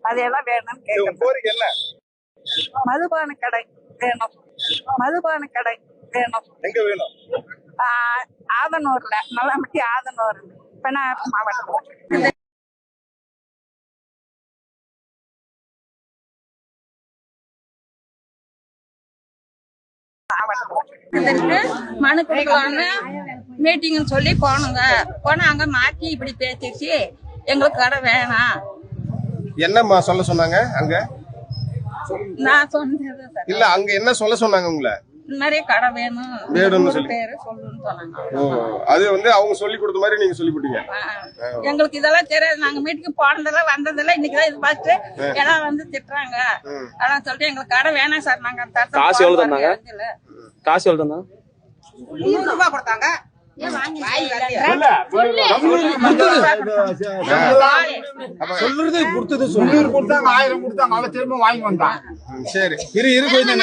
அதையெல்லாம் வேணும்னு கேட்கணும். கோரிக்கை என்ன? மதுபான கடை வேணும், மதுபான கடை வேணும். எங்க வேணும்? ஆதனூர்ல, நல்லாம்பட்டி ஆதனூர், பெண்ணாகரம் மாவட்டம். மனு கொடுக்கலான்னு மீட்டிங்னு சொல்லி போனோங்க. போனா அங்க மாத்தி இப்படி பேசிச்சு, எங்களுக்கு கடை வேணாம். என்னம்மா சொல்ல சொன்னாங்க அங்க? நான் சொன்னது இல்ல, அங்க என்ன சொல்ல சொன்னாங்க உங்களை? இந்த மாதிரி கடை வேணும், வேணும்னு ஒரு சொல்லி பேரு சொல்லுன்னு சொன்னாங்க. அது வந்து அவங்க சொல்லி கொடுத்த மாதிரி நீங்க சொல்லி கொடுத்தீங்க. எங்களுக்கு இதெல்லாம் தெரியாது. நாங்க மீட்டிங் போனதெல்லாம் வந்ததெல்லாம் இன்னைக்குதான் இது பார்த்து எல்லாம் வந்து திட்டுறாங்க. அதான் சொல்லிட்டு எங்களுக்கு கடை வேணாம் சார். நாங்க காசு எவ்வளவு தந்தாங்க? காசு எவ்வளவு தந்தாங்க? 100 ரூபாய் கொடுத்தாங்க. சொல்றது கொடுத்தது சொல்லி கொடுத்தாங்க, 1000 கொடுத்தாங்க, அவ திரும்ப வாங்கி வந்தான். சரி, இரு கொஞ்சம்